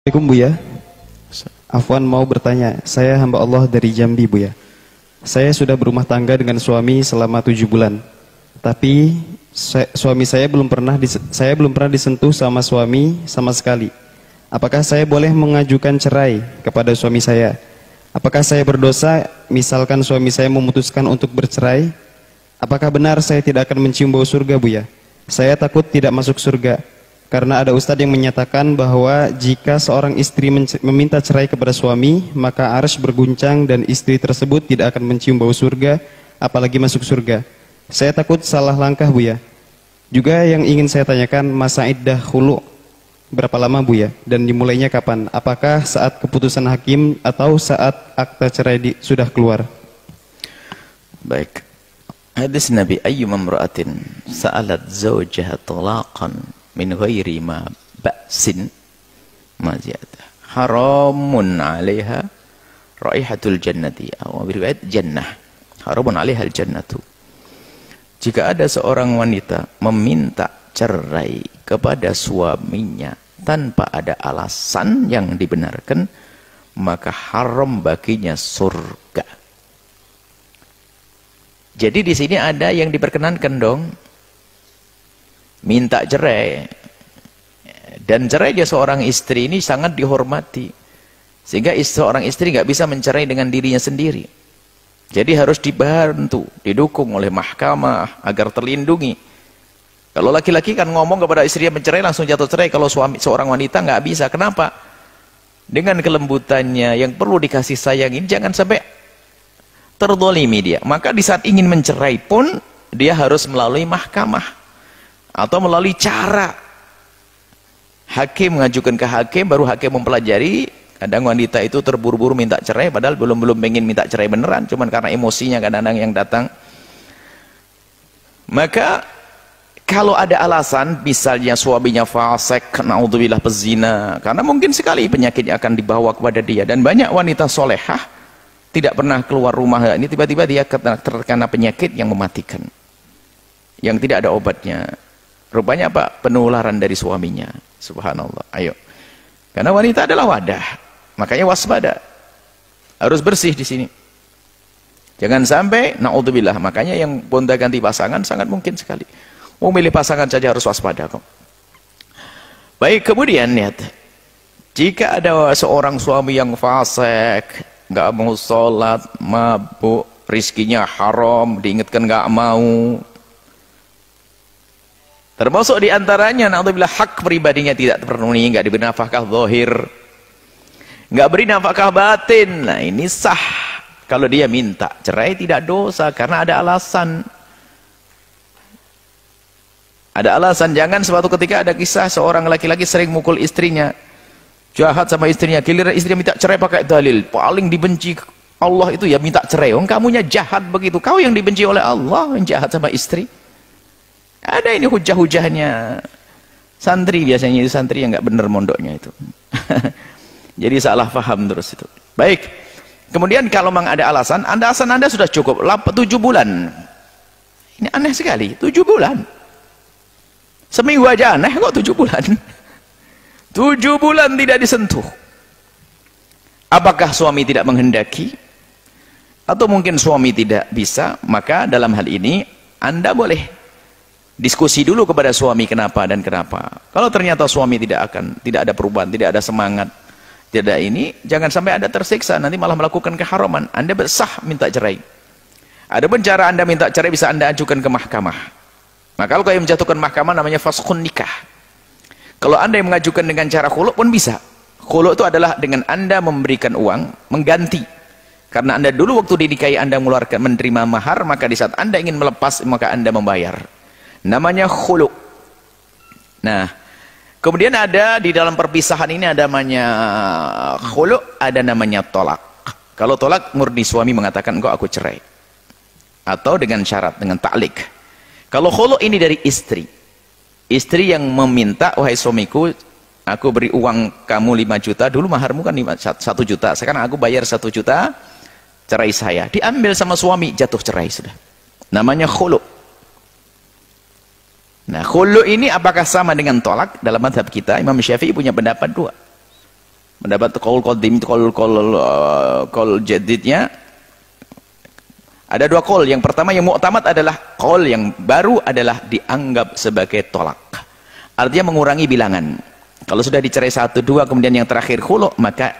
Assalamualaikum Buya. Afwan mau bertanya, saya hamba Allah dari Jambi Buya. Saya sudah berumah tangga dengan suami selama 7 bulan. Tapi suami saya belum pernah disentuh sama suami sama sekali. Apakah saya boleh mengajukan cerai kepada suami saya? Apakah saya berdosa misalkan suami saya memutuskan untuk bercerai? Apakah benar saya tidak akan mencium bau surga Buya? Saya takut tidak masuk surga. Karena ada ustadz yang menyatakan bahwa jika seorang istri meminta cerai kepada suami, maka arsy berguncang dan istri tersebut tidak akan mencium bau surga, apalagi masuk surga. Saya takut salah langkah Buya. Juga yang ingin saya tanyakan, masa iddah khulu berapa lama Buya? Dan dimulainya kapan? Apakah saat keputusan hakim atau saat akta cerai sudah keluar? Baik. Hadis Nabi, ayyuma imra'atin sa'alat zawjaha talaqan min ghairi ma ba'sin ma ziyada haramun 'alaiha raihatul jannati aw riwayat jannah haramun 'alaiha al-jannatu. Jika ada seorang wanita meminta cerai kepada suaminya tanpa ada alasan yang dibenarkan, maka haram baginya surga. Jadi di sini ada yang diperkenankan dong, minta cerai. Dan cerainya seorang istri ini sangat dihormati, sehingga seorang istri nggak bisa mencerai dengan dirinya sendiri. Jadi harus dibantu, didukung oleh mahkamah agar terlindungi. Kalau laki-laki kan ngomong kepada istrinya mencerai langsung jatuh cerai. Kalau seorang wanita nggak bisa. Kenapa? Dengan kelembutannya yang perlu dikasih sayang ini jangan sampai terdolimi dia. Maka di saat ingin mencerai pun dia harus melalui mahkamah atau melalui cara hakim, mengajukan ke hakim, baru hakim mempelajari. Kadang wanita itu terburu-buru minta cerai padahal belum ingin minta cerai beneran, cuman karena emosinya kadang-kadang yang datang. Maka kalau ada alasan, misalnya suaminya fasik, naudzubillah pezina, karena mungkin sekali penyakitnya akan dibawa kepada dia. Dan banyak wanita solehah tidak pernah keluar rumah, ini tiba-tiba dia terkena penyakit yang mematikan, yang tidak ada obatnya. Rupanya apa? Penularan dari suaminya. Subhanallah. Ayo, karena wanita adalah wadah, makanya waspada, harus bersih di sini. Jangan sampai naudzubillah. Makanya yang gonta-ganti pasangan sangat mungkin sekali. Mau milih pasangan saja harus waspada kok. Baik, kemudian lihat, jika ada seorang suami yang fasik, nggak mau sholat, mabuk, rizkinya haram, diingatkan nggak mau. Termasuk diantaranya, naudzubillah, hak pribadinya tidak terpenuhi, nggak diberi nafkah zahir, nggak beri nafkah batin. Nah ini sah. Kalau dia minta cerai tidak dosa karena ada alasan. Ada alasan. Jangan suatu ketika ada kisah seorang laki-laki sering mukul istrinya, jahat sama istrinya, giliran istrinya minta cerai pakai dalil paling dibenci Allah itu ya minta cerai. Kamunya jahat begitu, kau yang dibenci oleh Allah yang jahat sama istri. Ada ini hujah-hujahnya. Santri biasanya itu santri yang nggak bener mondoknya itu. Jadi salah paham terus itu. Baik. Kemudian kalau memang ada alasan Anda sudah cukup 7 bulan. Ini aneh sekali, 7 bulan. Seminggu aja aneh kok 7 bulan. 7 bulan tidak disentuh. Apakah suami tidak menghendaki? Atau mungkin suami tidak bisa? Maka dalam hal ini Anda boleh diskusi dulu kepada suami kenapa dan kenapa. Kalau ternyata suami tidak ada perubahan, tidak ada semangat, tidak ini, jangan sampai Anda tersiksa nanti malah melakukan keharaman. Anda bersah minta cerai. Adapun cara Anda minta cerai bisa Anda ajukan ke mahkamah. Maka kalau yang menjatuhkan mahkamah namanya faskhun nikah. Kalau Anda yang mengajukan dengan cara khulu pun bisa. Khulu itu adalah dengan Anda memberikan uang, mengganti. Karena Anda dulu waktu dinikahi Anda menerima mahar, maka di saat Anda ingin melepas maka Anda membayar. Namanya khulu. Nah, kemudian ada di dalam perpisahan ini ada namanya khulu, ada namanya tolak. Kalau tolak murni suami mengatakan engkau aku cerai. Atau dengan syarat, dengan ta'lik. Kalau khulu ini dari istri. Istri yang meminta, wahai suamiku, aku beri uang kamu 5 juta, dulu maharmu kan 1 juta, sekarang aku bayar 1 juta, cerai saya. Diambil sama suami, jatuh cerai sudah. Namanya khulu. Nah, khulu ini apakah sama dengan tolak? Dalam mazhab kita, Imam Syafi'i punya pendapat 2. Mendapat qaul qadim, qaul jadidnya ada dua qaul. Yang pertama yang mu'tamad adalah qaul yang baru adalah dianggap sebagai tolak. Artinya mengurangi bilangan. Kalau sudah dicerai 1, 2 kemudian yang terakhir khulu, maka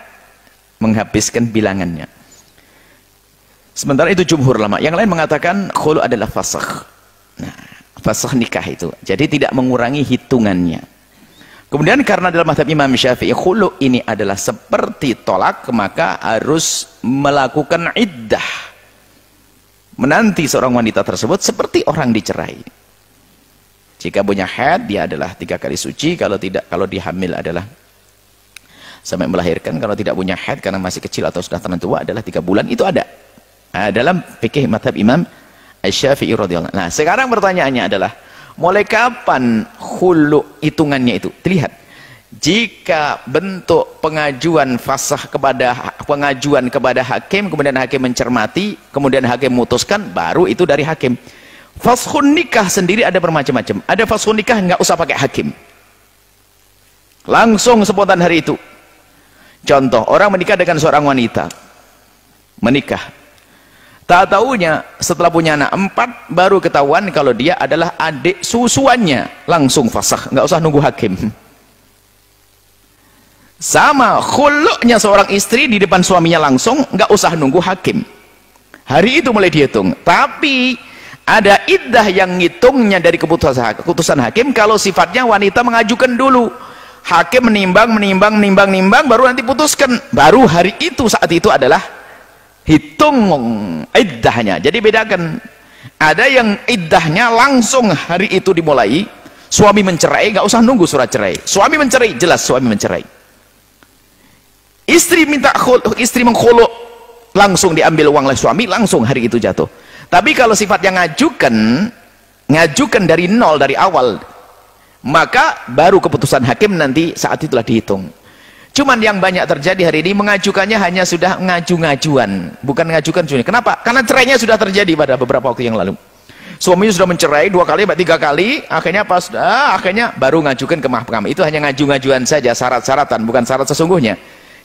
menghabiskan bilangannya. Sementara itu jumhur ulama. Yang lain mengatakan khulu adalah fasakh. Nah, fasakh nikah itu. Jadi tidak mengurangi hitungannya. Kemudian karena dalam mazhab Imam Syafi'i khulu ini adalah seperti tolak, maka harus melakukan iddah. Menanti seorang wanita tersebut seperti orang dicerai. Jika punya haid, dia adalah 3 kali suci. Kalau tidak, kalau dia hamil adalah sampai melahirkan. Kalau tidak punya haid karena masih kecil atau sudah teman tua adalah 3 bulan. Itu ada. Dalam fikih mazhab Imam Asy-Syafi'i radhiyallahu anhu. Nah, sekarang pertanyaannya adalah mulai kapan khulu hitungannya itu? Dilihat. Jika bentuk pengajuan fasakh kepada hakim, kemudian hakim mencermati, kemudian hakim memutuskan, baru itu dari hakim. Faskhun nikah sendiri ada bermacam-macam. Ada faskhun nikah nggak usah pakai hakim. Langsung spontan hari itu. Contoh, orang menikah dengan seorang wanita. Menikah. Tak tahunya setelah punya anak 4 baru ketahuan kalau dia adalah adik susuannya, langsung fasakh, nggak usah nunggu hakim. Sama khulu'nya seorang istri di depan suaminya langsung, nggak usah nunggu hakim. Hari itu mulai dihitung. Tapi ada iddah yang ngitungnya dari keputusan hakim kalau sifatnya wanita mengajukan dulu. Hakim menimbang, baru nanti putuskan. Baru hari itu, saat itu adalah hitung iddahnya. Jadi bedakan, ada yang iddahnya langsung hari itu dimulai. Suami mencerai, nggak usah nunggu surat cerai. Suami mencerai, jelas suami mencerai. Istri minta istri mengkhulu, langsung diambil uang oleh suami, langsung hari itu jatuh. Tapi kalau sifatnya ngajukan dari nol, dari awal, maka baru keputusan hakim nanti saat itulah dihitung. Cuman yang banyak terjadi hari ini, mengajukannya hanya sudah ngaju-ngajuan, bukan ngajukan suami. Kenapa? Karena cerainya sudah terjadi pada beberapa waktu yang lalu. Suaminya sudah mencerai 2 kali, 3 kali, akhirnya baru ngajukan ke mahkamah. Itu hanya ngaju-ngajuan saja, syarat-syaratan, bukan syarat sesungguhnya.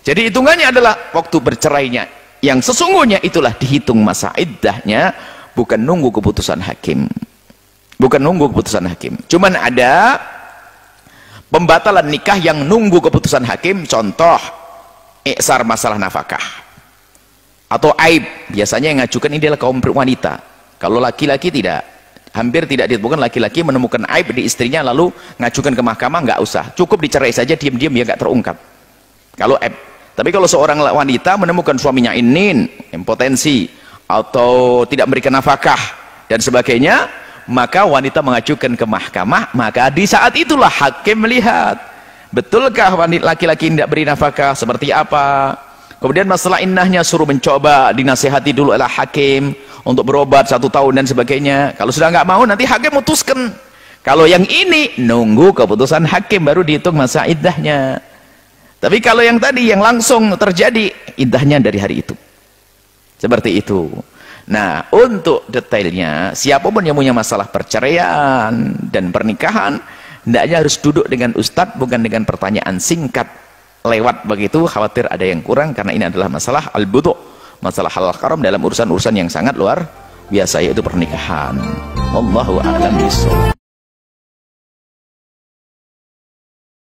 Jadi hitungannya adalah waktu bercerainya. Yang sesungguhnya itulah dihitung masa iddahnya, bukan nunggu keputusan hakim. Bukan nunggu keputusan hakim. Cuman ada pembatalan nikah yang nunggu keputusan hakim. Contoh, iksar masalah nafkah atau aib. Biasanya yang ngajukan ini adalah kaum wanita. Kalau laki-laki tidak, hampir tidak ditemukan laki-laki menemukan aib di istrinya lalu ngajukan ke mahkamah. Nggak usah, cukup dicerai saja, diam-diam ya, nggak terungkap kalau aib. Tapi kalau seorang wanita menemukan suaminya ini impotensi atau tidak memberikan nafkah dan sebagainya, maka wanita mengajukan ke mahkamah. Maka di saat itulah hakim melihat betulkah wanita laki-laki tidak beri nafkah, seperti apa. Kemudian masalah innahnya suruh mencoba, dinasihati dulu oleh hakim untuk berobat 1 tahun dan sebagainya. Kalau sudah nggak mau, nanti hakim memutuskan. Kalau yang ini nunggu keputusan hakim baru dihitung masa iddahnya. Tapi kalau yang tadi yang langsung terjadi, iddahnya dari hari itu. Seperti itu. Nah, untuk detailnya, siapapun yang punya masalah perceraian dan pernikahan, hendaknya harus duduk dengan ustadz, bukan dengan pertanyaan singkat lewat begitu, khawatir ada yang kurang, karena ini adalah masalah al-budu', masalah halal haram dalam urusan-urusan yang sangat luar biasa, yaitu pernikahan. Wallahu a'lam bishawab.